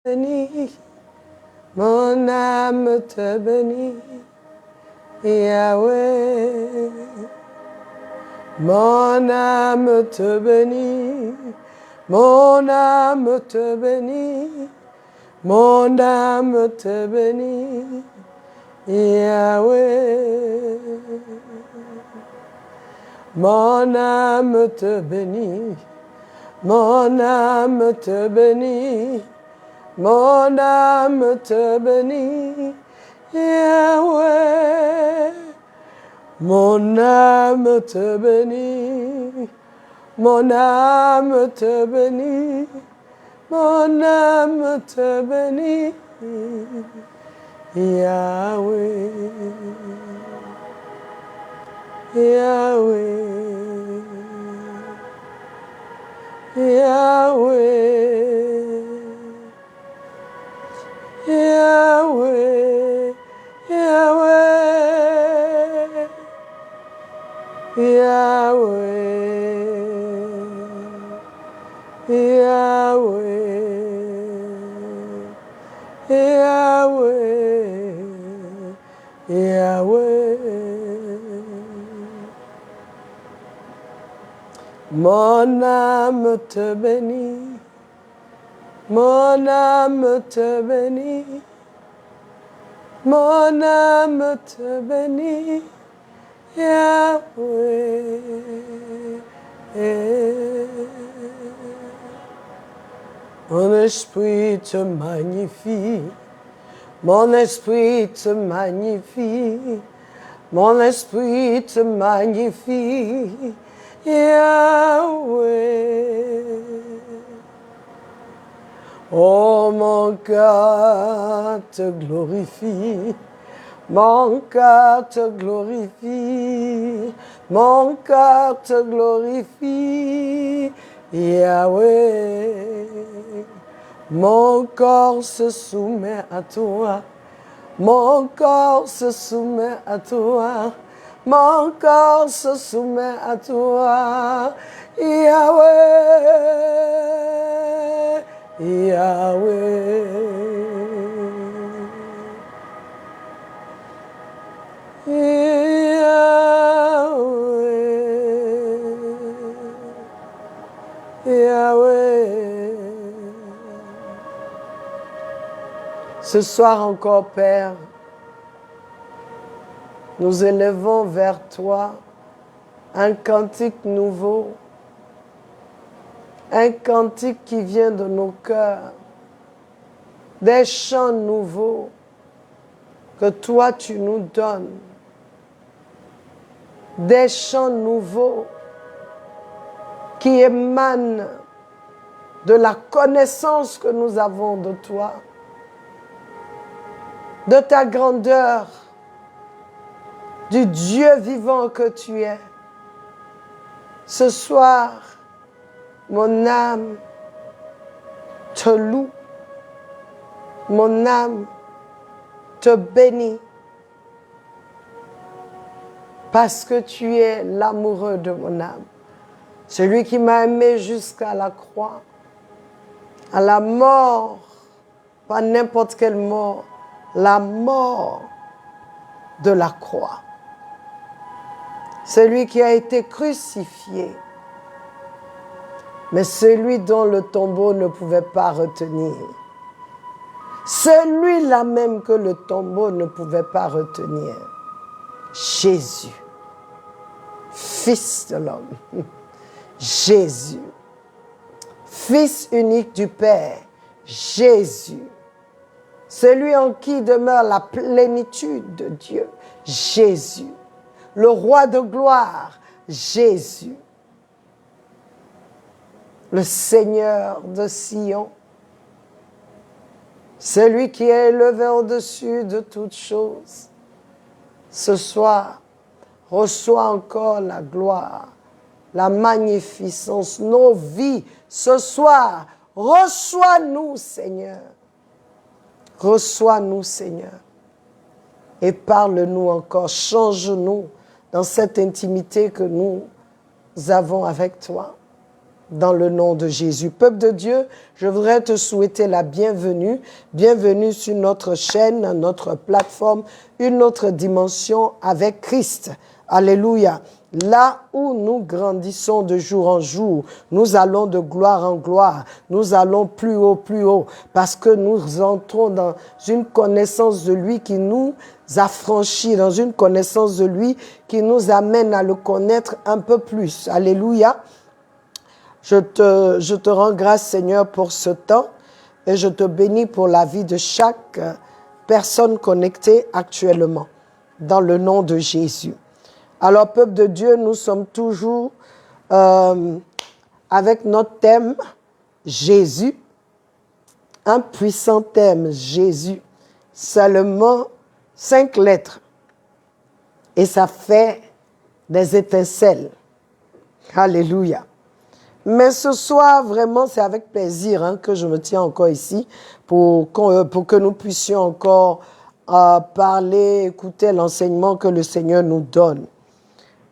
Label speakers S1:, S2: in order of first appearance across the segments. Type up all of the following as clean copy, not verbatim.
S1: bénit, mon âme te bénit, Yahweh. Mon âme te bénit, mon âme te bénit, mon âme te bénit, Yahweh. Mon âme te bénit, mon âme te bénit, mon âme te bénit, Yahweh. Mon âme te bénit, mon âme te bénit, mon âme te bénit, Yahweh, Yahweh, Yahweh, Yahweh, Yahweh, Yahweh, Yahweh, Yahweh, Yahweh. Mon âme te bénit, mon âme te bénit, mon âme te bénit, Yahweh. Mon esprit te magnifie, mon esprit te magnifie, mon esprit te magnifie, Yahweh. Oh, mon cœur te glorifie, mon cœur te glorifie, mon cœur te glorifie, Yahweh. Mon corps se soumet à toi, mon corps se soumet à toi, mon corps se soumet à toi, Yahweh, Yahweh. Yahweh. Ce soir encore, Père, nous élevons vers toi un cantique nouveau, un cantique qui vient de nos cœurs, des chants nouveaux que toi tu nous donnes, des chants nouveaux qui émanent de la connaissance que nous avons de toi, de ta grandeur, du Dieu vivant que tu es. Ce soir, mon âme te loue, mon âme te bénit, parce que tu es l'amoureux de mon âme, celui qui m'a aimé jusqu'à la croix, à la mort, pas n'importe quelle mort, la mort de la croix. Celui qui a été crucifié, mais celui dont le tombeau ne pouvait pas retenir. Celui-là même que le tombeau ne pouvait pas retenir. Jésus, Fils de l'homme. Jésus, Fils unique du Père. Jésus, celui en qui demeure la plénitude de Dieu. Jésus, le roi de gloire. Jésus, le Seigneur de Sion, celui qui est élevé au-dessus de toutes choses. Ce soir, reçois encore la gloire, la magnificence, nos vies. Ce soir, reçois-nous, Seigneur. Reçois-nous, Seigneur. Et parle-nous encore, change-nous dans cette intimité que nous avons avec toi. dans le nom de Jésus. Peuple de Dieu, je voudrais te souhaiter la bienvenue. Bienvenue sur notre chaîne, notre plateforme, une autre dimension avec Christ. Alléluia. Là où nous grandissons de jour en jour, nous allons de gloire en gloire, nous allons plus haut, parce que nous entrons dans une connaissance de lui qui nous affranchit, dans une connaissance de lui qui nous amène à le connaître un peu plus. Alléluia. Je te rends grâce, Seigneur, pour ce temps et je te bénis pour la vie de chaque personne connectée actuellement, dans le nom de Jésus. Alors, peuple de Dieu, nous sommes toujours avec notre thème, Jésus, un puissant thème, Jésus, seulement 5 lettres, et ça fait des étincelles. Alléluia. Mais ce soir, vraiment, c'est avec plaisir que je me tiens encore ici pour que nous puissions encore parler, écouter l'enseignement que le Seigneur nous donne.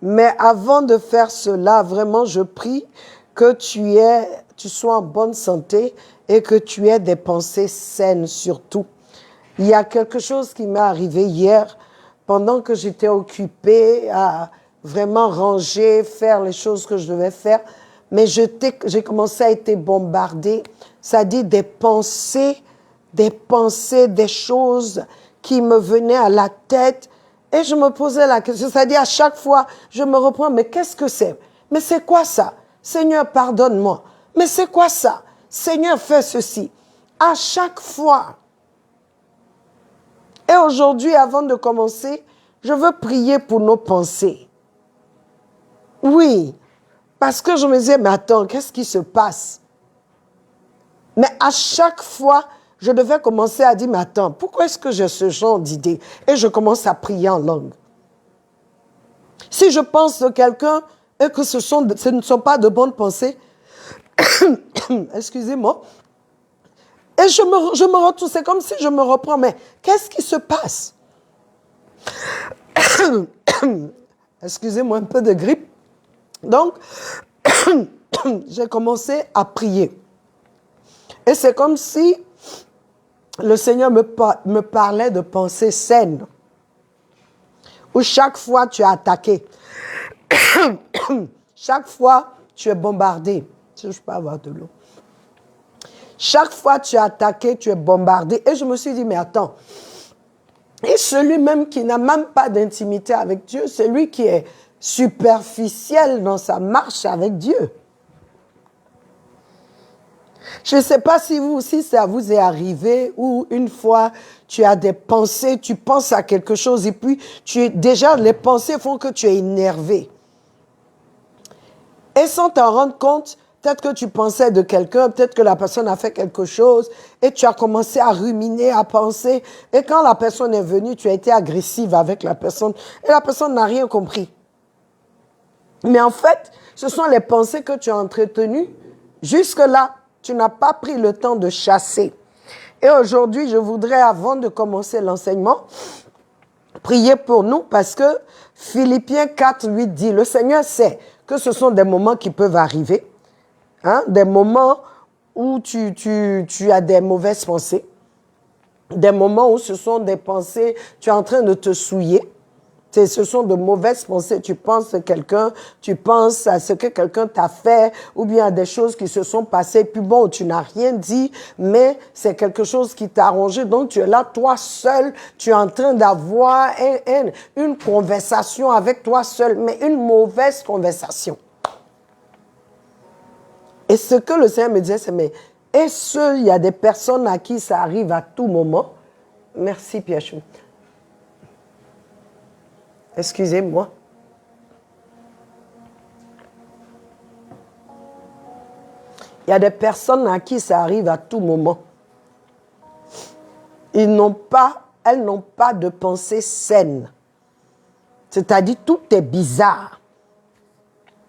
S1: Mais avant de faire cela, vraiment, je prie que tu sois en bonne santé et que tu aies des pensées saines surtout. Il y a quelque chose qui m'est arrivé hier pendant que j'étais occupée à vraiment ranger, faire les choses que je devais faire. Mais j'ai commencé à être bombardée, c'est-à-dire des pensées, des choses qui me venaient à la tête. Et je me posais la question, c'est-à-dire à chaque fois, je me reprends, mais qu'est-ce que c'est? Mais c'est quoi ça? Seigneur, pardonne-moi. Mais c'est quoi ça? Seigneur, fais ceci. À chaque fois. Et aujourd'hui, avant de commencer, je veux prier pour nos pensées. Oui. Parce que je me disais, mais attends, qu'est-ce qui se passe? Mais à chaque fois, je devais commencer à dire, mais attends, pourquoi est-ce que j'ai ce genre d'idée? Et je commence à prier en langue. Si je pense de quelqu'un et que ce ne sont pas de bonnes pensées, excusez-moi, et je me retrouve, c'est comme si je me reprends, mais qu'est-ce qui se passe? Excusez-moi, un peu de grippe. Donc, j'ai commencé à prier. Et c'est comme si le Seigneur me parlait de pensées saines. Où chaque fois tu es attaqué. Chaque fois tu es bombardé. Si je peux avoir de l'eau. Chaque fois tu es attaqué, tu es bombardé. Et je me suis dit, mais attends. Et celui même qui n'a même pas d'intimité avec Dieu, celui qui est superficiel dans sa marche avec Dieu. Je ne sais pas si vous aussi ça vous est arrivé où une fois tu as des pensées, tu penses à quelque chose et puis déjà les pensées font que tu es énervé. Et sans t'en rendre compte, peut-être que tu pensais de quelqu'un, peut-être que la personne a fait quelque chose et tu as commencé à ruminer, à penser. Et quand la personne est venue, tu as été agressive avec la personne et la personne n'a rien compris. Mais en fait, ce sont les pensées que tu as entretenues. Jusque-là, tu n'as pas pris le temps de chasser. Et aujourd'hui, je voudrais, avant de commencer l'enseignement, prier pour nous parce que Philippiens 4, 8 dit, le Seigneur sait que ce sont des moments qui peuvent arriver, des moments où tu as des mauvaises pensées, des moments où ce sont des pensées, tu es en train de te souiller. Ce sont de mauvaises pensées. Tu penses à quelqu'un, tu penses à ce que quelqu'un t'a fait, ou bien à des choses qui se sont passées. Puis bon, tu n'as rien dit, mais c'est quelque chose qui t'a arrangé. Donc tu es là, toi seul, tu es en train d'avoir une conversation avec toi seul, mais une mauvaise conversation. Et ce que le Seigneur me disait, c'est, mais est-ce qu'il y a des personnes à qui ça arrive à tout moment? Merci, Pierre-Chou. Excusez-moi. Il y a des personnes à qui ça arrive à tout moment. Elles n'ont pas de pensée saine. C'est-à-dire, tout est bizarre.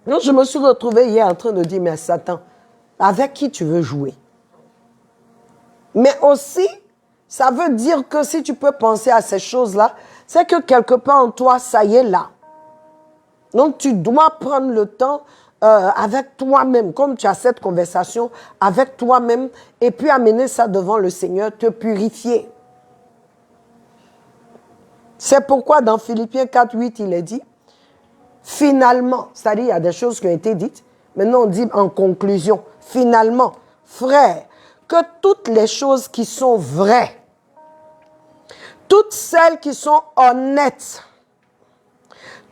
S1: Donc, je me suis retrouvée hier en train de dire, mais Satan, avec qui tu veux jouer? Mais aussi, ça veut dire que si tu peux penser à ces choses-là, c'est que quelque part en toi, ça y est là. Donc, tu dois prendre le temps avec toi-même, comme tu as cette conversation avec toi-même, et puis amener ça devant le Seigneur, te purifier. C'est pourquoi dans Philippiens 4:8, il est dit, finalement, c'est-à-dire il y a des choses qui ont été dites, maintenant on dit en conclusion, finalement, frères, que toutes les choses qui sont vraies, toutes celles qui sont honnêtes,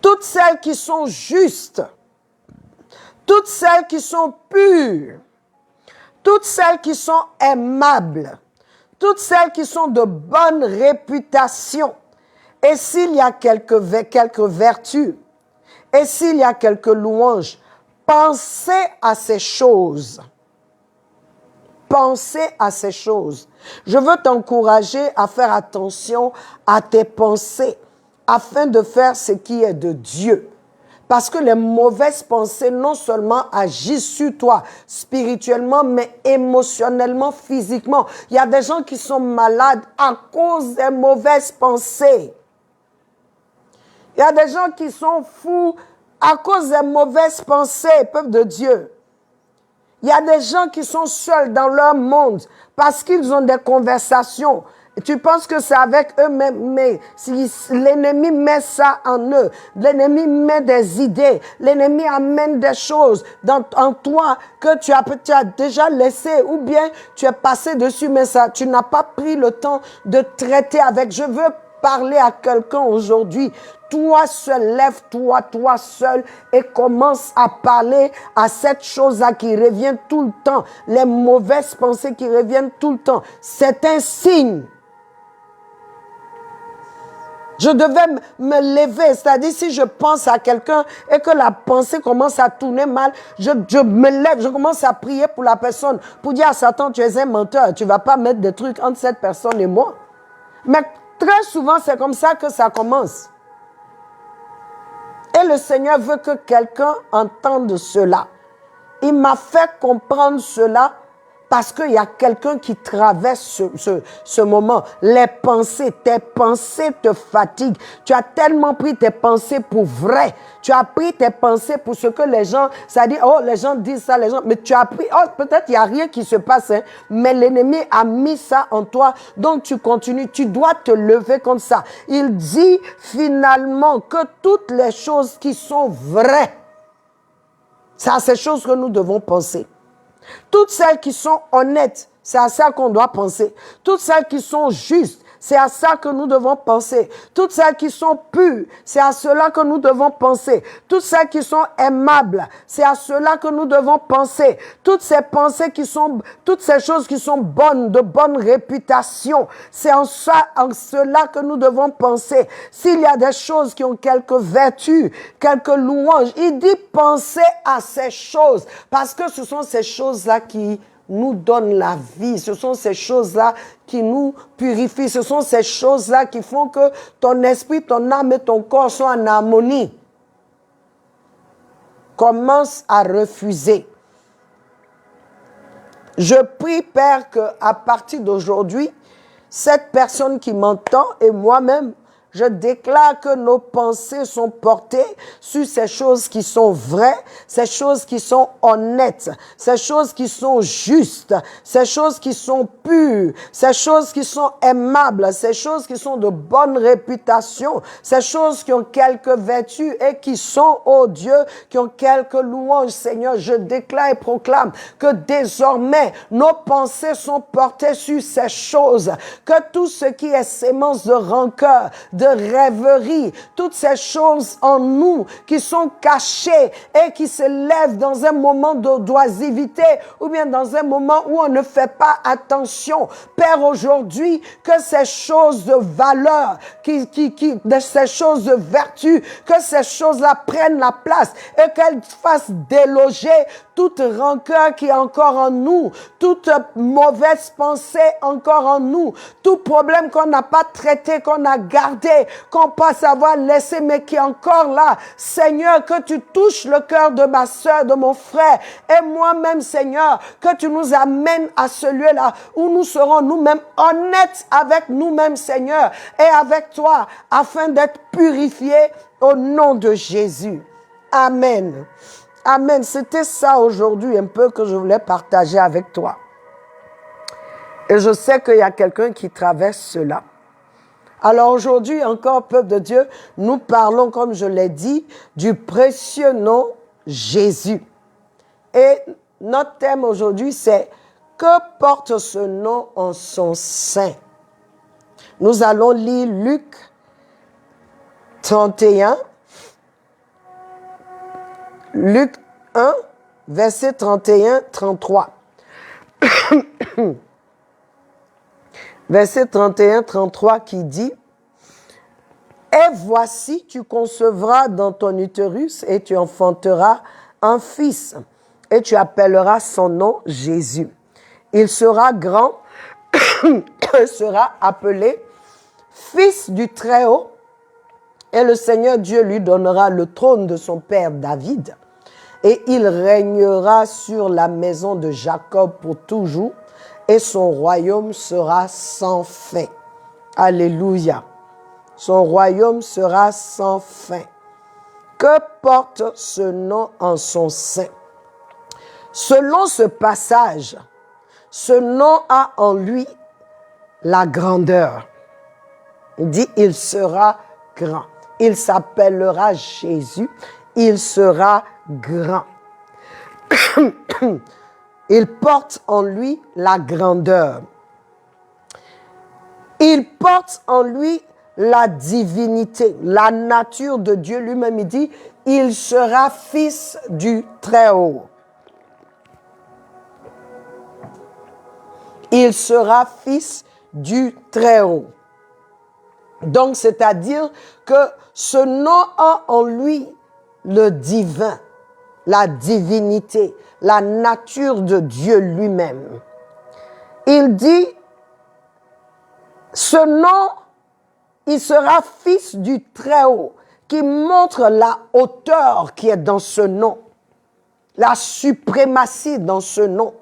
S1: toutes celles qui sont justes, toutes celles qui sont pures, toutes celles qui sont aimables, toutes celles qui sont de bonne réputation, et s'il y a quelques vertus, et s'il y a quelques louanges, pensez à ces choses. Pensez à ces choses. Je veux t'encourager à faire attention à tes pensées, afin de faire ce qui est de Dieu. Parce que les mauvaises pensées non seulement agissent sur toi spirituellement, mais émotionnellement, physiquement. Il y a des gens qui sont malades à cause des mauvaises pensées. Il y a des gens qui sont fous à cause des mauvaises pensées, peuple de Dieu. Il y a des gens qui sont seuls dans leur monde parce qu'ils ont des conversations. Tu penses que c'est avec eux-mêmes, mais si l'ennemi met ça en eux, l'ennemi met des idées, l'ennemi amène des choses en toi que tu as déjà laissé ou bien tu es passé dessus, mais ça, tu n'as pas pris le temps de traiter avec. Je veux parler à quelqu'un aujourd'hui. Toi seul, lève-toi, toi seul, et commence à parler à cette chose-là qui revient tout le temps. Les mauvaises pensées qui reviennent tout le temps. C'est un signe. Je devais me lever, c'est-à-dire si je pense à quelqu'un et que la pensée commence à tourner mal, je me lève, je commence à prier pour la personne, pour dire à Satan, tu es un menteur, tu ne vas pas mettre des trucs entre cette personne et moi. Mais très souvent, c'est comme ça que ça commence. Et le Seigneur veut que quelqu'un entende cela. Il m'a fait comprendre cela parce qu'il y a quelqu'un qui traverse ce moment. Les pensées, tes pensées te fatiguent. Tu as tellement pris tes pensées pour vrai. Tu as pris tes pensées pour ce que les gens, c'est-à-dire, oh, les gens disent ça, les gens, mais tu as pris, oh, peut-être il n'y a rien qui se passe, hein, mais l'ennemi a mis ça en toi, donc tu continues, tu dois te lever comme ça. Il dit finalement que toutes les choses qui sont vraies, c'est à ces choses que nous devons penser. Toutes celles qui sont honnêtes, c'est à ça qu'on doit penser. Toutes celles qui sont justes, c'est à ça que nous devons penser. Toutes celles qui sont pures, c'est à cela que nous devons penser. Toutes celles qui sont aimables, c'est à cela que nous devons penser. Toutes ces pensées qui sont, toutes ces choses qui sont bonnes, de bonne réputation, c'est en cela que nous devons penser. S'il y a des choses qui ont quelques vertus, quelques louanges, il dit pensez à ces choses, parce que ce sont ces choses-là qui nous donnent la vie. Ce sont ces choses-là qui nous purifient. Ce sont ces choses-là qui font que ton esprit, ton âme et ton corps sont en harmonie. Commence à refuser. Je prie, Père, qu'à partir d'aujourd'hui, cette personne qui m'entend et moi-même, je déclare que nos pensées sont portées sur ces choses qui sont vraies, ces choses qui sont honnêtes, ces choses qui sont justes, ces choses qui sont pures, ces choses qui sont aimables, ces choses qui sont de bonne réputation, ces choses qui ont quelques vertus et qui sont, oh Dieu, qui ont quelques louanges. Seigneur, je déclare et proclame que désormais, nos pensées sont portées sur ces choses, que tout ce qui est sémence de rancœur, de rêverie, toutes ces choses en nous qui sont cachées et qui se lèvent dans un moment d'oisivité ou bien dans un moment où on ne fait pas attention. Père, aujourd'hui, que ces choses de valeur, ces choses de vertu, que ces choses-là prennent la place et qu'elles fassent déloger toute rancœur qui est encore en nous, toute mauvaise pensée encore en nous, tout problème qu'on n'a pas traité, qu'on a gardé, qu'on pense avoir laissé, mais qui est encore là. Seigneur, que tu touches le cœur de ma soeur, de mon frère, et moi-même, Seigneur, que tu nous amènes à ce lieu-là où nous serons nous-mêmes honnêtes avec nous-mêmes, Seigneur, et avec toi, afin d'être purifiés au nom de Jésus. Amen. Amen. C'était ça aujourd'hui un peu que je voulais partager avec toi. Et je sais qu'il y a quelqu'un qui traverse cela. Alors aujourd'hui encore, peuple de Dieu, nous parlons, comme je l'ai dit, du précieux nom Jésus. Et notre thème aujourd'hui, c'est « Que porte ce nom en son sein ?» Nous allons lire Luc 31, Luc 1, verset 31-33. Verset 31-33 qui dit « Et voici, tu concevras dans ton utérus et tu enfanteras un fils, et tu appelleras son nom Jésus. Il sera grand, sera appelé Fils du Très-Haut, et le Seigneur Dieu lui donnera le trône de son père David, et il régnera sur la maison de Jacob pour toujours, et son royaume sera sans fin. » Alléluia. Son royaume sera sans fin. Que porte ce nom en son sein? Selon ce passage, ce nom a en lui la grandeur. Il dit, il sera grand. Il s'appellera Jésus. Il sera grand. Il porte en lui la grandeur. Il porte en lui la divinité, la nature de Dieu lui-même. Il dit, il sera fils du Très-Haut. Il sera fils du Très-Haut. Donc, c'est-à-dire que ce nom a en lui le divin, la divinité, la nature de Dieu lui-même. Il dit, ce nom, il sera fils du Très-Haut, qui montre la hauteur qui est dans ce nom, la suprématie dans ce nom,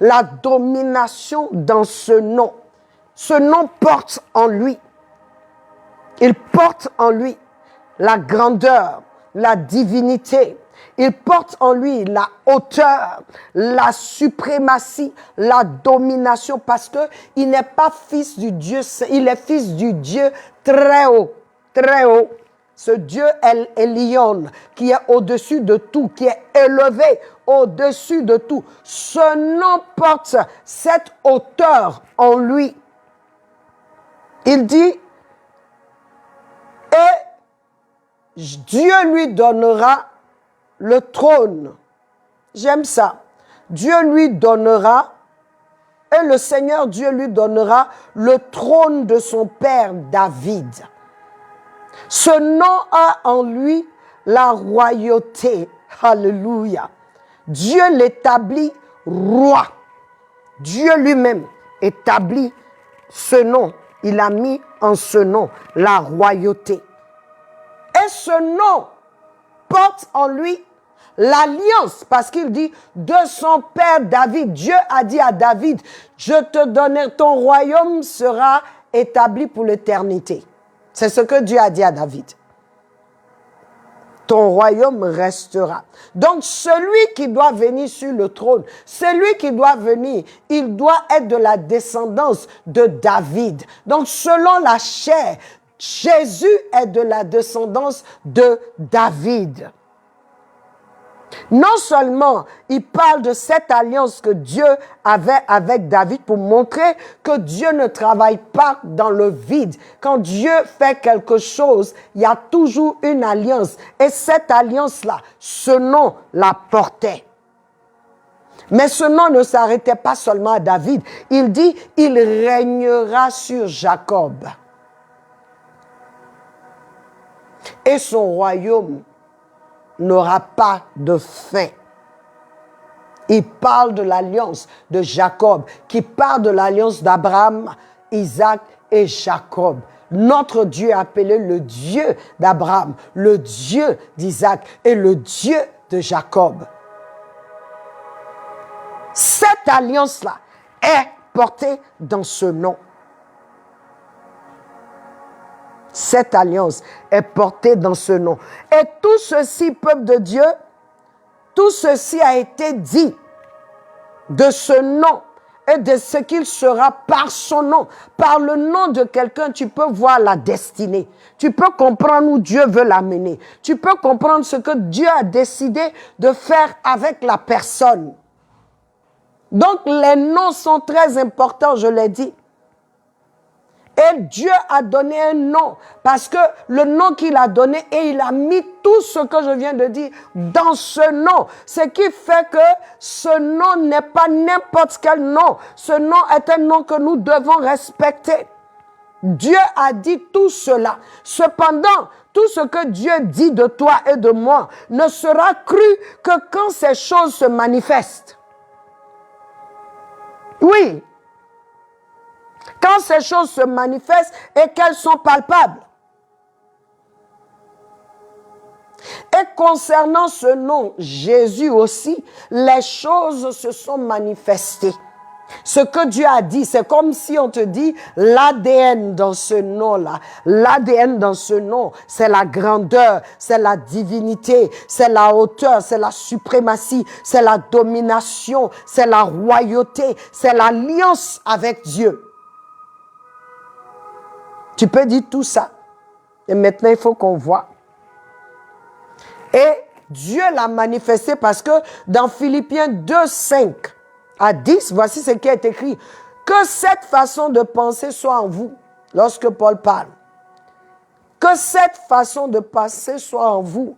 S1: la domination dans ce nom. Ce nom porte en lui. Il porte en lui la grandeur, la divinité. Il porte en lui la hauteur, la suprématie, la domination, parce que il n'est pas fils du Dieu, il est fils du Dieu très haut, très haut. Ce Dieu El Elyon, qui est au-dessus de tout, qui est élevé au-dessus de tout. Ce nom porte cette hauteur en lui. Il dit, et Dieu lui donnera le trône. J'aime ça. Dieu lui donnera, et le Seigneur Dieu lui donnera le trône de son père David. Ce nom a en lui la royauté. Alléluia. Dieu l'établit roi. Dieu lui-même établit ce nom. Il a mis en ce nom la royauté. Et ce nom porte en lui l'alliance, parce qu'il dit de son père David. Dieu a dit à David, je te donnerai, ton royaume sera établi pour l'éternité. C'est ce que Dieu a dit à David. Ton royaume restera. Donc celui qui doit venir sur le trône, celui qui doit venir, il doit être de la descendance de David. Donc selon la chair, Jésus est de la descendance de David. Non seulement il parle de cette alliance que Dieu avait avec David pour montrer que Dieu ne travaille pas dans le vide. Quand Dieu fait quelque chose, il y a toujours une alliance. Et cette alliance-là, ce nom la portait. Mais ce nom ne s'arrêtait pas seulement à David. Il dit, il régnera sur Jacob. Et son royaume n'aura pas de fin. Il parle de l'alliance de Jacob, qui parle de l'alliance d'Abraham, Isaac et Jacob. Notre Dieu est appelé le Dieu d'Abraham, le Dieu d'Isaac et le Dieu de Jacob. Cette alliance-là est portée dans ce nom. Cette alliance est portée dans ce nom. Et tout ceci, peuple de Dieu, Tout ceci a été dit de ce nom et de ce qu'il sera par son nom. Par le nom de quelqu'un, tu peux voir la destinée. Tu peux comprendre où Dieu veut l'amener. Tu peux comprendre ce que Dieu a décidé de faire avec la personne. Donc, les noms sont très importants, je l'ai dit. Et Dieu a donné un nom, parce que le nom qu'il a donné, et il a mis tout ce que je viens de dire dans ce nom. Ce qui fait que ce nom n'est pas n'importe quel nom. Ce nom est un nom que nous devons respecter. Dieu a dit tout cela. Cependant, tout ce que Dieu dit de toi et de moi ne sera cru que quand ces choses se manifestent. Oui. Quand ces choses se manifestent et qu'elles sont palpables. Et concernant ce nom, Jésus aussi, les choses se sont manifestées. Ce que Dieu a dit, c'est comme si on te dit l'ADN dans ce nom-là. L'ADN dans ce nom, c'est la grandeur, c'est la divinité, c'est la hauteur, c'est la suprématie, c'est la domination, c'est la royauté, c'est l'alliance avec Dieu. Tu peux dire tout ça. Et maintenant, il faut qu'on voit. Et Dieu l'a manifesté parce que dans Philippiens 2, 5 à 10, voici ce qui est écrit. Que cette façon de penser soit en vous, lorsque Paul parle. Que cette façon de penser soit en vous,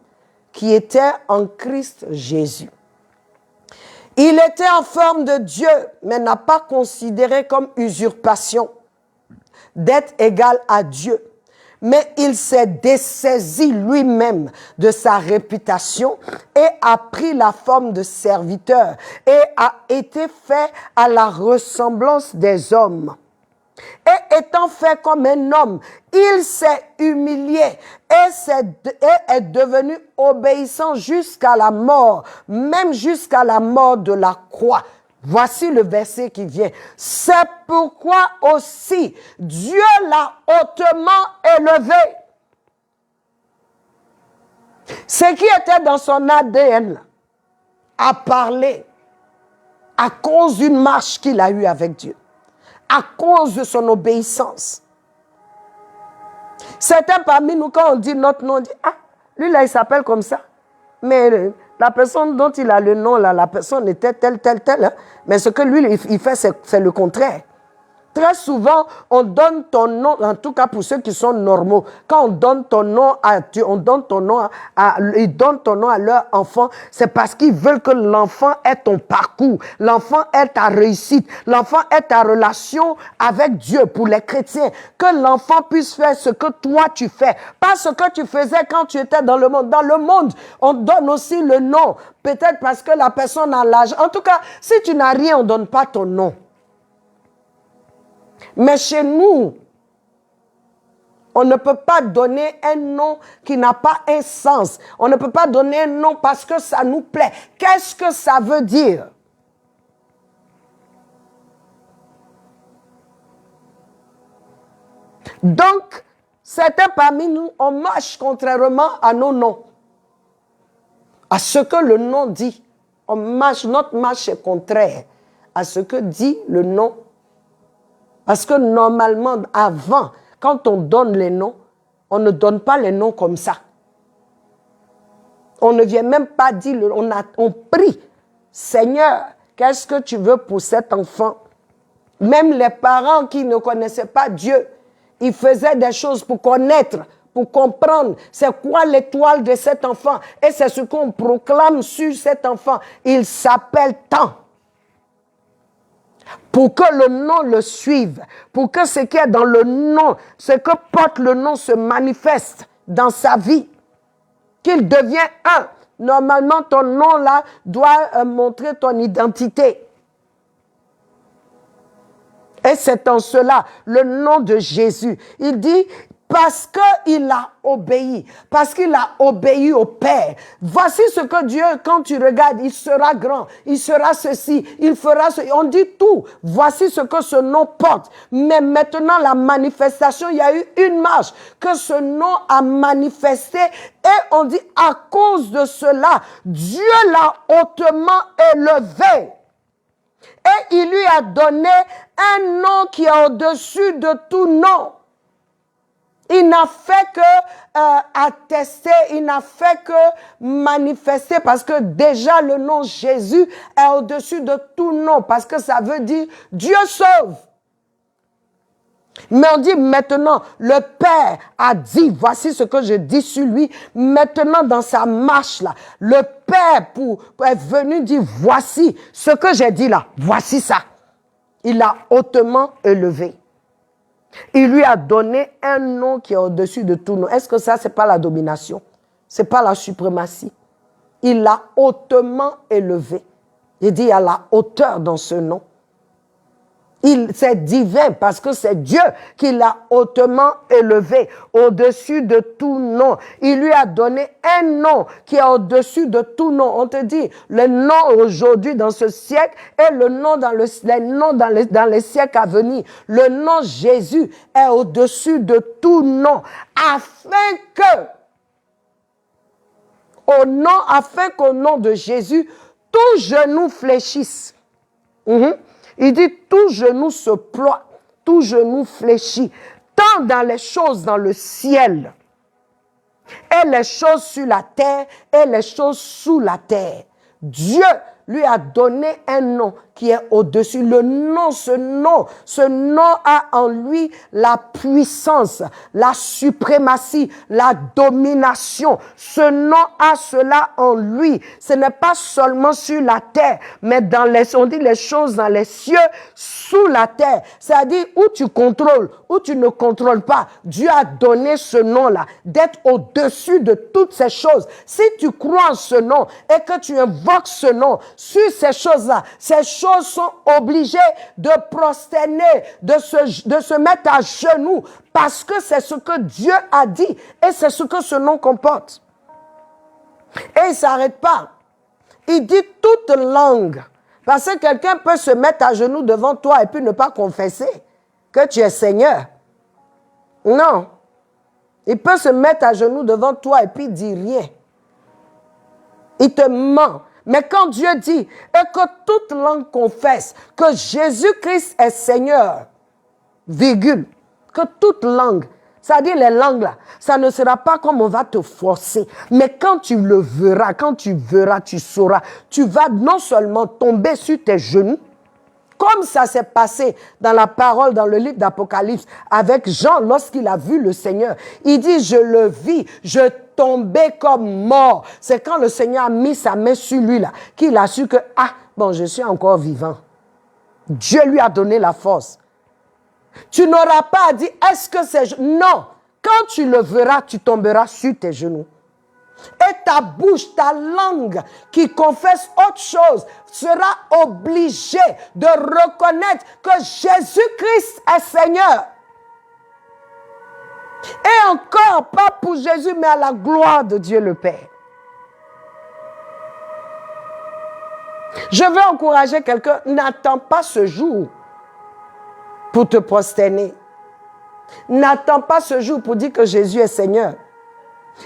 S1: qui était en Christ Jésus. Il était en forme de Dieu, mais n'a pas considéré comme usurpation d'être égal à Dieu. Mais il s'est dessaisi lui-même de sa réputation et a pris la forme de serviteur et a été fait à la ressemblance des hommes. Et étant fait comme un homme, il s'est humilié et est devenu obéissant jusqu'à la mort, même jusqu'à la mort de la croix. Voici le verset qui vient. C'est pourquoi aussi Dieu l'a hautement élevé. Ce qui était dans son ADN a parlé à cause d'une marche qu'il a eue avec Dieu, à cause de son obéissance. Certains parmi nous, quand on dit notre nom, on dit « Ah, lui là, il s'appelle comme ça. » Mais la personne dont il a le nom, là, la personne était telle. Hein? Mais ce que lui, il fait, c'est le contraire. Très souvent, on donne ton nom, en tout cas pour ceux qui sont normaux, quand on donne ton nom ils donnent ton nom à leur enfant, c'est parce qu'ils veulent que l'enfant ait ton parcours, l'enfant ait ta réussite, l'enfant ait ta relation avec Dieu pour les chrétiens, que l'enfant puisse faire ce que toi tu fais, pas ce que tu faisais quand tu étais dans le monde. Dans le monde, on donne aussi le nom, peut-être parce que la personne a l'âge. En tout cas, si tu n'as rien, on ne donne pas ton nom. Mais chez nous, on ne peut pas donner un nom qui n'a pas un sens. On ne peut pas donner un nom parce que ça nous plaît. Qu'est-ce que ça veut dire? Donc, certains parmi nous, on marche contrairement à nos noms, à ce que le nom dit. Notre marche est contraire à ce que dit le nom. Parce que normalement, avant, quand on donne les noms, on ne donne pas les noms comme ça. On ne vient même pas dire, on prie, Seigneur, qu'est-ce que tu veux pour cet enfant? Même les parents qui ne connaissaient pas Dieu, ils faisaient des choses pour connaître, pour comprendre c'est quoi l'étoile de cet enfant. Et c'est ce qu'on proclame sur cet enfant. Il s'appelle tant. Pour que le nom le suive, pour que ce qui est dans le nom, ce que porte le nom se manifeste dans sa vie, qu'il devienne un. Normalement, ton nom là doit montrer ton identité. Et c'est en cela, le nom de Jésus. Il dit, Parce qu'il a obéi. Parce qu'il a obéi au Père. Voici ce que Dieu, quand tu regardes, il sera grand. Il sera ceci. Il fera ceci. On dit tout. Voici ce que ce nom porte. Mais maintenant, la manifestation, il y a eu une marche que ce nom a manifesté. Et on dit, à cause de cela, Dieu l'a hautement élevé. Et il lui a donné un nom qui est au-dessus de tout nom. Il n'a fait que attester, il n'a fait que manifester parce que déjà le nom Jésus est au-dessus de tout nom parce que ça veut dire Dieu sauve. Mais on dit maintenant, le Père a dit, voici ce que je dis sur lui, maintenant dans sa marche là, le Père est venu dire, voici ce que j'ai dit là, voici ça. Il l'a hautement élevé. Il lui a donné un nom qui est au-dessus de tout nom. Est-ce que ça, c'est pas la domination? C'est pas la suprématie? Il l'a hautement élevé. Il dit, il y a la hauteur dans ce nom. C'est divin parce que c'est Dieu qui l'a hautement élevé au-dessus de tout nom. Il lui a donné un nom qui est au-dessus de tout nom. On te dit, le nom aujourd'hui dans ce siècle et le nom dans les siècles à venir. Le nom Jésus est au-dessus de tout nom afin qu'au nom de Jésus, tout genou fléchisse. Il dit, tout genou se ploie, tout genou fléchit, tant dans les choses dans le ciel, et les choses sur la terre, et les choses sous la terre. Dieu lui a donné un nom qui est au-dessus. Le nom, ce nom a en lui la puissance, la suprématie, la domination. Ce nom a cela en lui. Ce n'est pas seulement sur la terre, mais on dit les choses dans les cieux, sous la terre. C'est-à-dire où tu contrôles, où tu ne contrôles pas. Dieu a donné ce nom-là, d'être au-dessus de toutes ces choses. Si tu crois en ce nom et que tu invoques ce nom sur ces choses-là, ces choses sont obligées de prosterner, de se mettre à genoux, parce que c'est ce que Dieu a dit et c'est ce que ce nom comporte. Et il ne s'arrête pas. Il dit toute langue. Parce que quelqu'un peut se mettre à genoux devant toi et puis ne pas confesser que tu es Seigneur. Non. Il peut se mettre à genoux devant toi et puis dire rien. Il te ment. Mais quand Dieu dit, et que toute langue confesse que Jésus-Christ est Seigneur, virgule, que toute langue, c'est-à-dire les langues là, ça ne sera pas comme on va te forcer. Mais quand tu le verras, quand tu verras, tu sauras, tu vas non seulement tomber sur tes genoux, comme ça s'est passé dans la parole, dans le livre d'Apocalypse, avec Jean lorsqu'il a vu le Seigneur. Il dit, je le vis, je tombais comme mort. C'est quand le Seigneur a mis sa main sur lui là, qu'il a su que, je suis encore vivant. Dieu lui a donné la force. Tu n'auras pas à dire, est-ce que c'est... Non, quand tu le verras, tu tomberas sur tes genoux. Et ta bouche, ta langue qui confesse autre chose sera obligée de reconnaître que Jésus-Christ est Seigneur. Et encore, pas pour Jésus, mais à la gloire de Dieu le Père. Je veux encourager quelqu'un, n'attends pas ce jour pour te prosterner. N'attends pas ce jour pour dire que Jésus est Seigneur.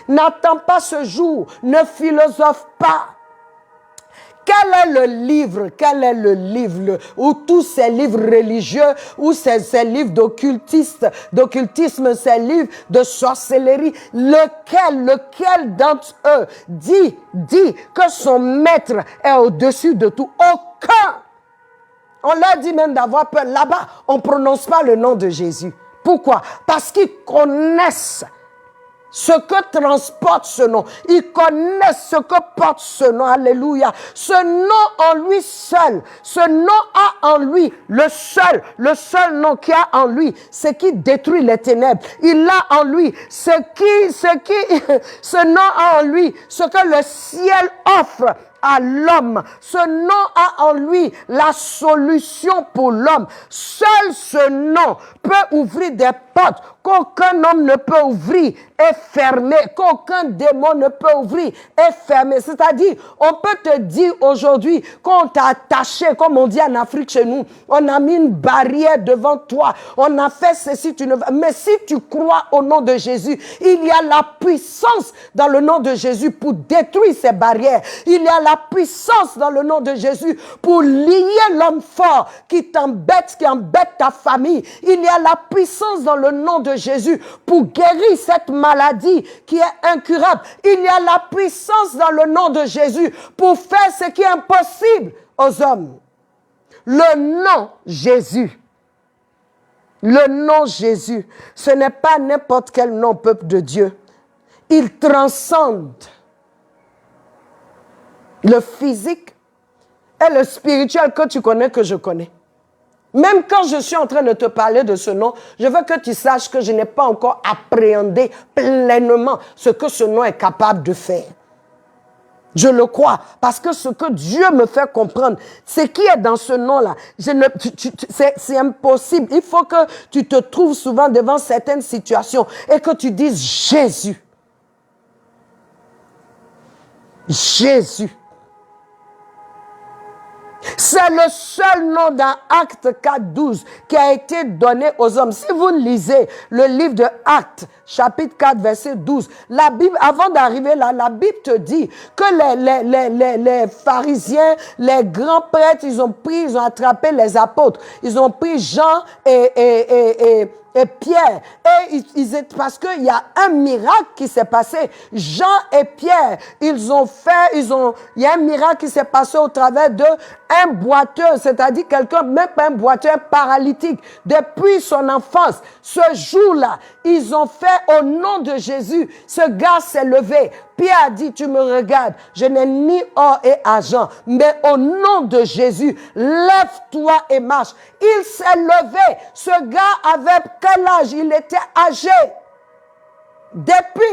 S1: N'attends pas ce jour, ne philosophe pas. Quel est le livre ou tous ces livres religieux, ou ces livres d'occultisme, ces livres de sorcellerie, lequel d'entre eux dit que son maître est au-dessus de tout? Aucun. On leur dit même d'avoir peur. Là-bas, on ne prononce pas le nom de Jésus. Pourquoi? Parce qu'ils connaissent ce que transporte ce nom. Ils connaissent ce que porte ce nom. Alléluia. Ce nom en lui seul. Ce nom a en lui le seul nom qu'il a en lui, c'est qui détruit les ténèbres. Il a en lui ce nom a en lui, ce que le ciel offre à l'homme. Ce nom a en lui la solution pour l'homme. Seul ce nom peut ouvrir des portes qu'aucun homme ne peut ouvrir et fermer, qu'aucun démon ne peut ouvrir et fermer. C'est-à-dire, on peut te dire aujourd'hui qu'on t'a attaché, comme on dit en Afrique chez nous, on a mis une barrière devant toi, on a fait ceci, tu ne vas. Mais si tu crois au nom de Jésus, il y a la puissance dans le nom de Jésus pour détruire ces barrières. Il y a la puissance dans le nom de Jésus pour lier l'homme fort qui t'embête, qui embête ta famille. Il y a la puissance dans le nom de Jésus pour guérir cette maladie qui est incurable. Il y a la puissance dans le nom de Jésus pour faire ce qui est impossible aux hommes. Le nom Jésus. Le nom Jésus, ce n'est pas n'importe quel nom, peuple de Dieu. Il transcende le physique et le spirituel que tu connais, que je connais. Même quand je suis en train de te parler de ce nom, je veux que tu saches que je n'ai pas encore appréhendé pleinement ce que ce nom est capable de faire. Je le crois, parce que ce que Dieu me fait comprendre, ce qui est dans ce nom-là, c'est impossible. Il faut que tu te trouves souvent devant certaines situations et que tu dises Jésus. Jésus. C'est le seul nom dans Actes 4.12 qui a été donné aux hommes. Si vous lisez le livre de Actes, chapitre 4, verset 12, la Bible, avant d'arriver là, la Bible te dit que les pharisiens, les grands prêtres, ils ont attrapé les apôtres. Ils ont pris Jean et Pierre. Et parce qu'il y a un miracle qui s'est passé. Jean et Pierre, il y a un miracle qui s'est passé au travers d'un boiteux, c'est-à-dire quelqu'un, même pas un boiteux, un paralytique. Depuis son enfance, ce jour-là, ils ont fait au nom de Jésus. Ce gars s'est levé. Pierre a dit, tu me regardes, je n'ai ni or et argent, mais au nom de Jésus, lève-toi et marche. Il s'est levé. Ce gars avait quel âge? Il était âgé. Depuis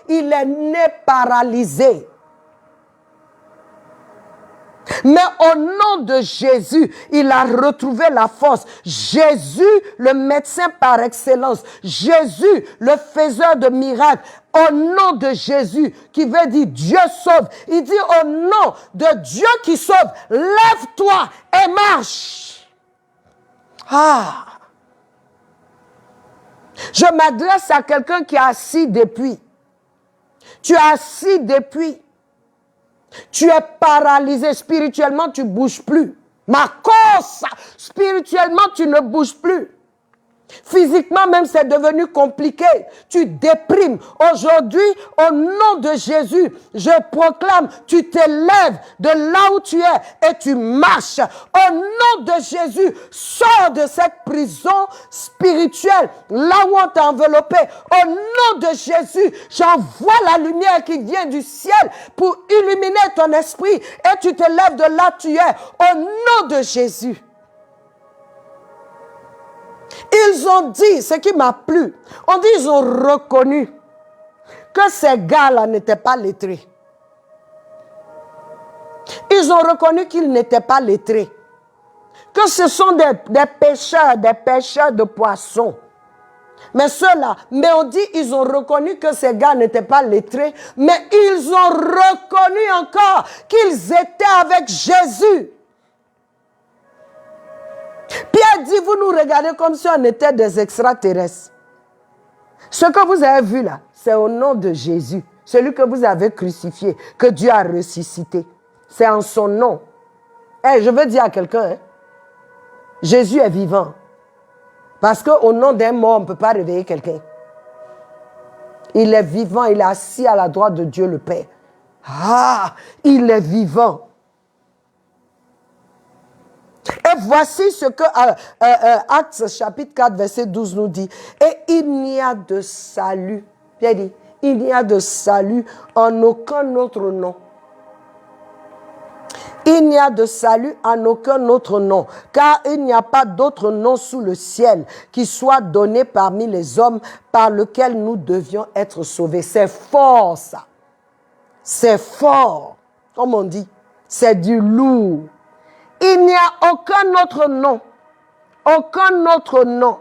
S1: il est né paralysé. Mais au nom de Jésus, il a retrouvé la force. Jésus, le médecin par excellence. Jésus, le faiseur de miracles. Au nom de Jésus, qui veut dire Dieu sauve. Il dit au nom de Dieu qui sauve, lève-toi et marche. Ah! Je m'adresse à quelqu'un qui est assis depuis. Tu es assis depuis. Tu es paralysé spirituellement, tu ne bouges plus. Ma cause, spirituellement, tu ne bouges plus. Physiquement même, c'est devenu compliqué. Tu déprimes. Aujourd'hui, au nom de Jésus, je proclame, tu te lèves de là où tu es et tu marches. Au nom de Jésus, sors de cette prison spirituelle, là où on t'a enveloppé. Au nom de Jésus, j'envoie la lumière qui vient du ciel pour illuminer ton esprit et tu te lèves de là où tu es. Au nom de Jésus. Ils ont dit, ce qui m'a plu, ils ont reconnu que ces gars-là n'étaient pas lettrés. Ils ont reconnu qu'ils n'étaient pas lettrés. Que ce sont des pêcheurs de poissons. Mais ceux-là, ils ont reconnu que ces gars n'étaient pas lettrés, mais ils ont reconnu encore qu'ils étaient avec Jésus. Pierre dit, vous nous regardez comme si on était des extraterrestres. Ce que vous avez vu là, c'est au nom de Jésus, celui que vous avez crucifié, que Dieu a ressuscité. C'est en son nom. Je veux dire à quelqu'un, Jésus est vivant. Parce qu'au nom d'un mort, on ne peut pas réveiller quelqu'un. Il est vivant, il est assis à la droite de Dieu le Père. Ah, il est vivant. Et voici ce que Actes chapitre 4 verset 12 nous dit. Et il n'y a de salut. Bien dit, il n'y a de salut en aucun autre nom. Il n'y a de salut en aucun autre nom, car il n'y a pas d'autre nom sous le ciel qui soit donné parmi les hommes par lequel nous devions être sauvés. C'est fort ça. C'est fort. comme on dit. C'est du lourd. Il n'y a aucun autre nom. Aucun autre nom.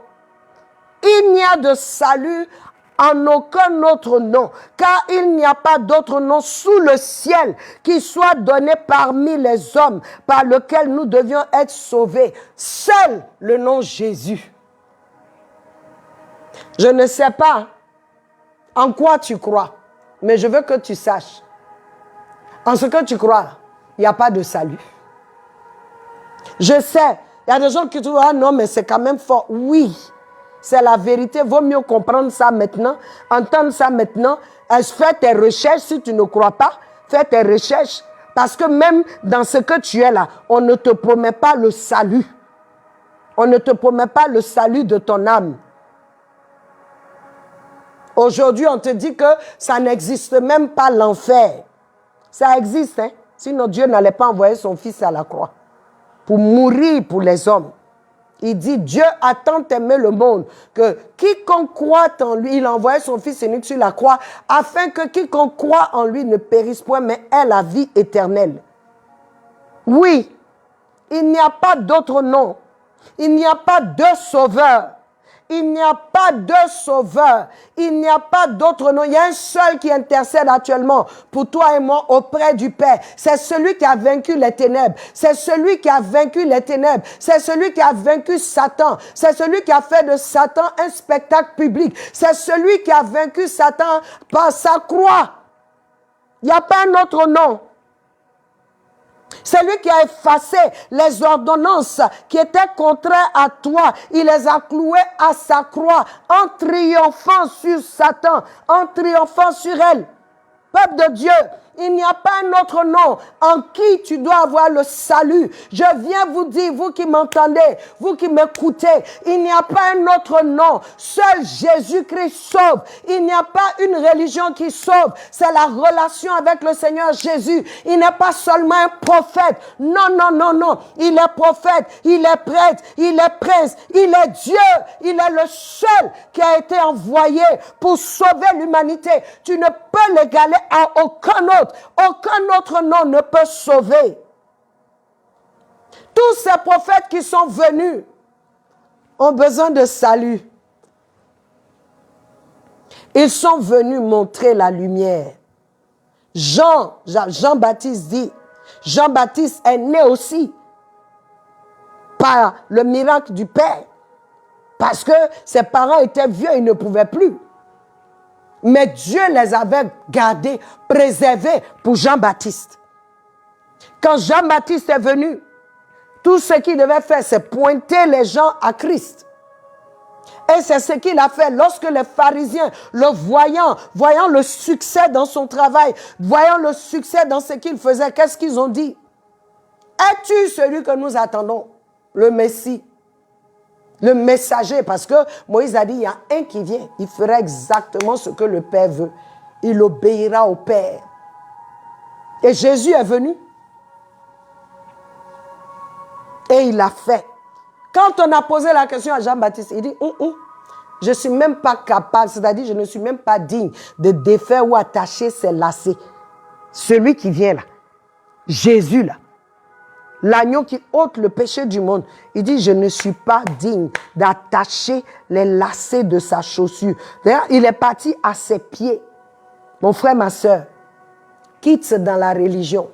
S1: Il n'y a de salut en aucun autre nom, car il n'y a pas d'autre nom sous le ciel qui soit donné parmi les hommes par lequel nous devions être sauvés. Seul le nom Jésus. Je ne sais pas en quoi tu crois, mais je veux que tu saches. En ce que tu crois, il n'y a pas de salut. Je sais, il y a des gens qui trouvent, ah non, mais c'est quand même fort. Oui, c'est la vérité. Vaut mieux comprendre ça maintenant, entendre ça maintenant. Fais tes recherches si tu ne crois pas. Fais tes recherches. Parce que même dans ce que tu es là, on ne te promet pas le salut. On ne te promet pas le salut de ton âme. Aujourd'hui, on te dit que ça n'existe même pas l'enfer. Ça existe, hein? Sinon Dieu n'allait pas envoyer son fils à la croix pour mourir pour les hommes. Il dit, Dieu a tant aimé le monde que quiconque croit en lui, il a envoyé son fils unique sur la croix afin que quiconque croit en lui ne périsse point, mais ait la vie éternelle. Oui, il n'y a pas d'autre nom. Il n'y a pas de sauveur. Il n'y a pas de sauveur. Il n'y a pas d'autre nom. Il y a un seul qui intercède actuellement pour toi et moi auprès du Père. C'est celui qui a vaincu les ténèbres. C'est celui qui a vaincu les ténèbres. C'est celui qui a vaincu Satan. C'est celui qui a fait de Satan un spectacle public. C'est celui qui a vaincu Satan par sa croix. Il n'y a pas un autre nom. C'est lui qui a effacé les ordonnances qui étaient contraires à toi. Il les a clouées à sa croix en triomphant sur Satan, en triomphant sur elle. Peuple de Dieu, il n'y a pas un autre nom en qui tu dois avoir le salut. Je viens vous dire, vous qui m'entendez, vous qui m'écoutez, il n'y a pas un autre nom. Seul Jésus-Christ sauve. Il n'y a pas une religion qui sauve. C'est la relation avec le Seigneur Jésus. Il n'est pas seulement un prophète. Non, non, non, non. Il est prophète, il est prêtre, il est prince, il est Dieu. Il est le seul qui a été envoyé pour sauver l'humanité. Tu ne peux l'égaler à aucun autre. Aucun autre nom ne peut sauver. Tous ces prophètes qui sont venus ont besoin de salut. Ils sont venus montrer la lumière. Jean-Baptiste dit, Jean-Baptiste est né aussi par le miracle du Père. Parce que ses parents étaient vieux, ils ne pouvaient plus. Mais Dieu les avait gardés, préservés pour Jean-Baptiste. Quand Jean-Baptiste est venu, tout ce qu'il devait faire, c'est pointer les gens à Christ. Et c'est ce qu'il a fait lorsque les pharisiens, le voyant le succès dans son travail, voyant le succès dans ce qu'il faisait, qu'est-ce qu'ils ont dit? Es-tu celui que nous attendons, le Messie? Le messager, parce que Moïse a dit, il y a un qui vient, il fera exactement ce que le Père veut. Il obéira au Père. Et Jésus est venu. Et il l'a fait. Quand on a posé la question à Jean-Baptiste, il dit, je ne suis même pas capable, c'est-à-dire je ne suis même pas digne de défaire ou attacher ses lacets. Celui qui vient là, Jésus là, l'agneau qui ôte le péché du monde. Il dit, je ne suis pas digne d'attacher les lacets de sa chaussure. D'ailleurs, il est parti à ses pieds. Mon frère, ma soeur, quitte dans la religion,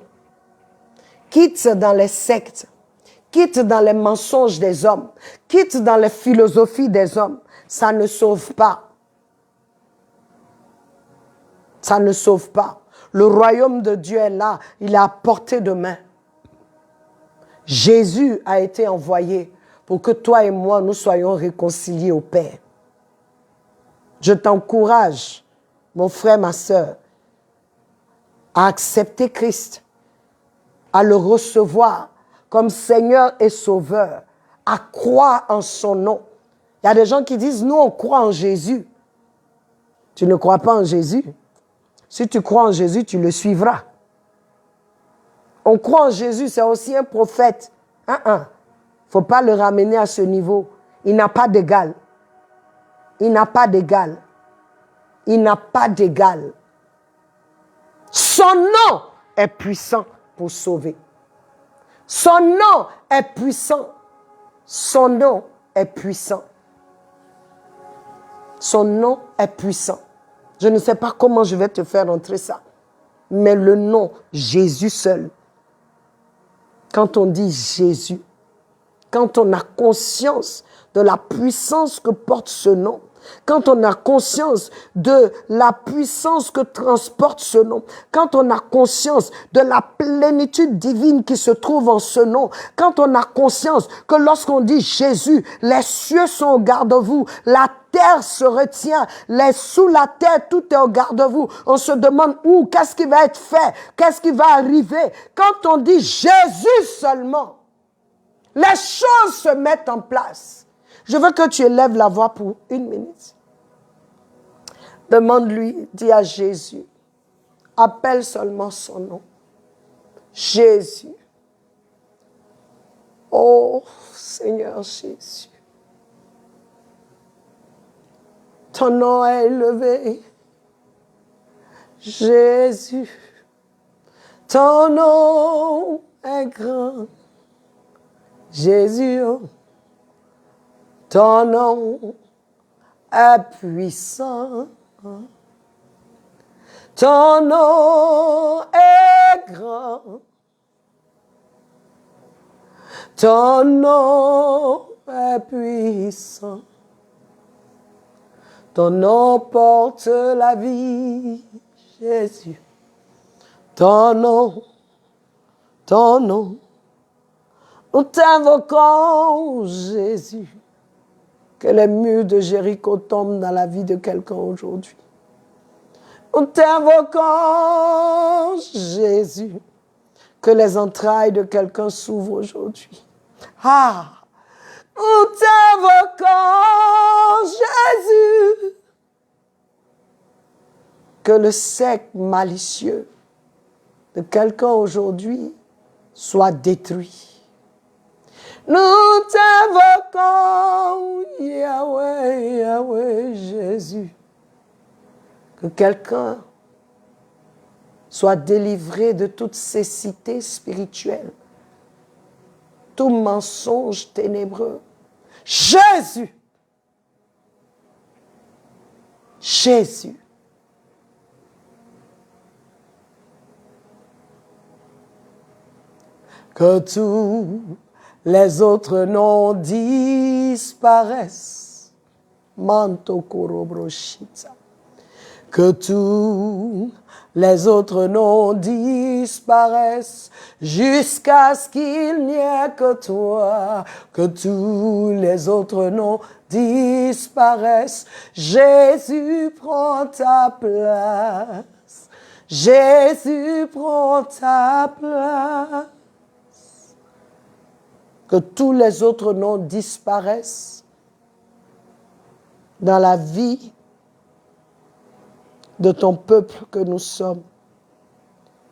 S1: quitte dans les sectes, quitte dans les mensonges des hommes, quitte dans les philosophies des hommes. Ça ne sauve pas. Ça ne sauve pas. Le royaume de Dieu est là. Il est à portée de main. Jésus a été envoyé pour que toi et moi, nous soyons réconciliés au Père. Je t'encourage, mon frère, ma soeur, à accepter Christ, à le recevoir comme Seigneur et Sauveur, à croire en son nom. Il y a des gens qui disent, nous, on croit en Jésus. Tu ne crois pas en Jésus. Si tu crois en Jésus, tu le suivras. On croit en Jésus, c'est aussi un prophète. Il ne faut pas le ramener à ce niveau. Il n'a pas d'égal. Il n'a pas d'égal. Il n'a pas d'égal. Son nom est puissant. pour sauver. Son nom est puissant. Son nom est puissant. Son nom est puissant. Je ne sais pas comment je vais te faire entrer ça. Mais le nom Jésus seul. Quand on dit Jésus, quand on a conscience de la puissance que porte ce nom, quand on a conscience de la puissance que transporte ce nom, quand on a conscience de la plénitude divine qui se trouve en ce nom, quand on a conscience que lorsqu'on dit Jésus, les cieux sont au garde-vous, la terre se retient, sous la terre, tout est au garde-vous. On se demande où, qu'est-ce qui va être fait, qu'est-ce qui va arriver. Quand on dit Jésus seulement, les choses se mettent en place. Je veux que tu élèves la voix pour 1 minute. Demande-lui, dis à Jésus, appelle seulement son nom. Jésus. Oh Seigneur Jésus. Ton nom est élevé. Jésus. Ton nom est grand. Jésus. Ton nom est puissant. Ton nom est grand. Ton nom est puissant. Ton nom porte la vie, Jésus. Ton nom, nous t'invoquons, Jésus. Que les murs de Jéricho tombent dans la vie de quelqu'un aujourd'hui. Nous t'invoquons, Jésus. Que les entrailles de quelqu'un s'ouvrent aujourd'hui. Ah! Nous t'invoquons, Jésus. Que le sceptre malicieux de quelqu'un aujourd'hui soit détruit. Nous t'invoquons, Yahweh, Yahweh, Jésus. Que quelqu'un soit délivré de toute cécité spirituelle, tout mensonge ténébreux. Jésus! Jésus! Que tous les autres noms disparaissent. Manto korobroshita. Que tous les autres noms disparaissent jusqu'à ce qu'il n'y ait que toi. Que tous les autres noms disparaissent. Jésus prend ta place. Jésus prend ta place. Que tous les autres noms disparaissent dans la vie de ton peuple que nous sommes.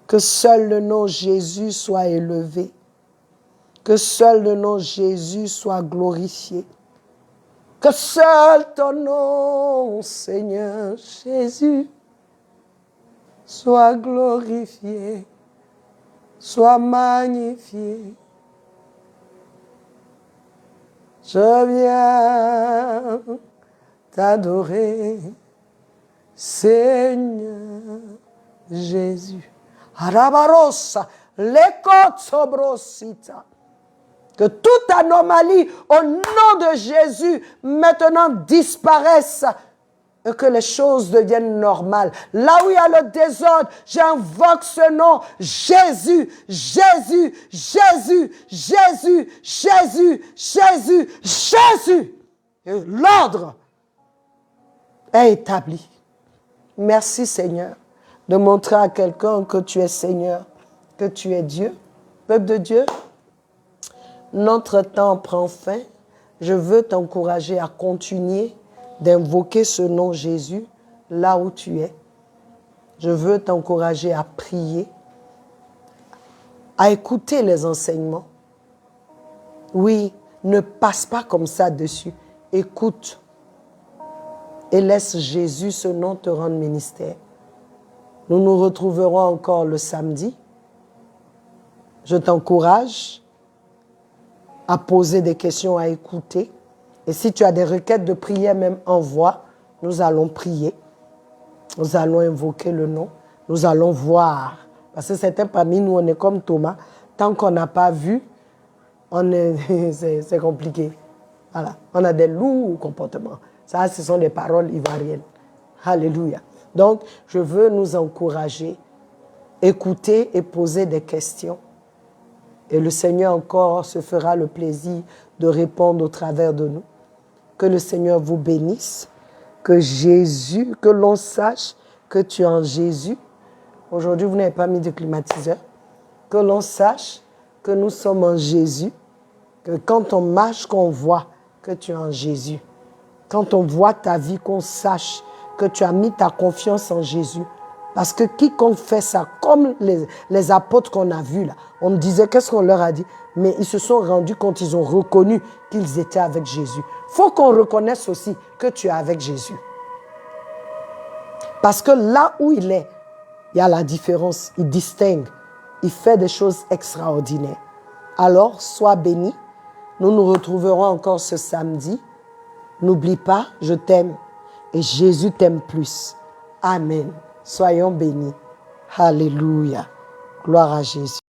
S1: Que seul le nom Jésus soit élevé. Que seul le nom Jésus soit glorifié. Que seul ton nom, Seigneur Jésus, soit glorifié, soit magnifié. Je viens t'adorer, Seigneur Jésus. Arabarosa, lekotsobrosita. Que toute anomalie au nom de Jésus maintenant disparaisse et que les choses deviennent normales. Là où il y a le désordre, j'invoque ce nom, Jésus, Jésus, Jésus, Jésus, Jésus, Jésus, Jésus. Et l'ordre est établi. Merci Seigneur de montrer à quelqu'un que tu es Seigneur, que tu es Dieu. Peuple de Dieu, notre temps prend fin. Je veux t'encourager à continuer d'invoquer ce nom Jésus là où tu es. Je veux t'encourager à prier, à écouter les enseignements. Oui, ne passe pas comme ça dessus. Écoute et laisse Jésus, ce nom, te rendre ministère. Nous nous retrouverons encore le samedi Je t'encourage à poser des questions, à écouter. Et si tu as des requêtes de prière, même envoie. Nous allons prier. Nous allons invoquer le nom. Nous allons voir. Parce que certains parmi nous, on est comme Thomas. Tant qu'on n'a pas vu, c'est compliqué. Voilà. On a des lourds comportements. Ça, ce sont des paroles ivoiriennes. Alléluia. Donc, je veux nous encourager, écouter et poser des questions. Et le Seigneur encore se fera le plaisir de répondre au travers de nous. Que le Seigneur vous bénisse. Que Jésus, que l'on sache que tu es en Jésus. Aujourd'hui, vous n'avez pas mis de climatiseur. Que l'on sache que nous sommes en Jésus. Que quand on marche, qu'on voit que tu es en Jésus. Quand on voit ta vie, qu'on sache que tu as mis ta confiance en Jésus. Parce que quiconque fait ça, comme les apôtres qu'on a vus là, on me disait, qu'est-ce qu'on leur a dit? Mais ils se sont rendus compte, ils ont reconnu qu'ils étaient avec Jésus. Il faut qu'on reconnaisse aussi que tu es avec Jésus. Parce que là où il est, il y a la différence, il distingue, il fait des choses extraordinaires. Alors, sois béni. Nous nous retrouverons encore ce samedi. N'oublie pas, je t'aime et Jésus t'aime plus. Amen. Soyons bénis. Alléluia. Gloire à Jésus.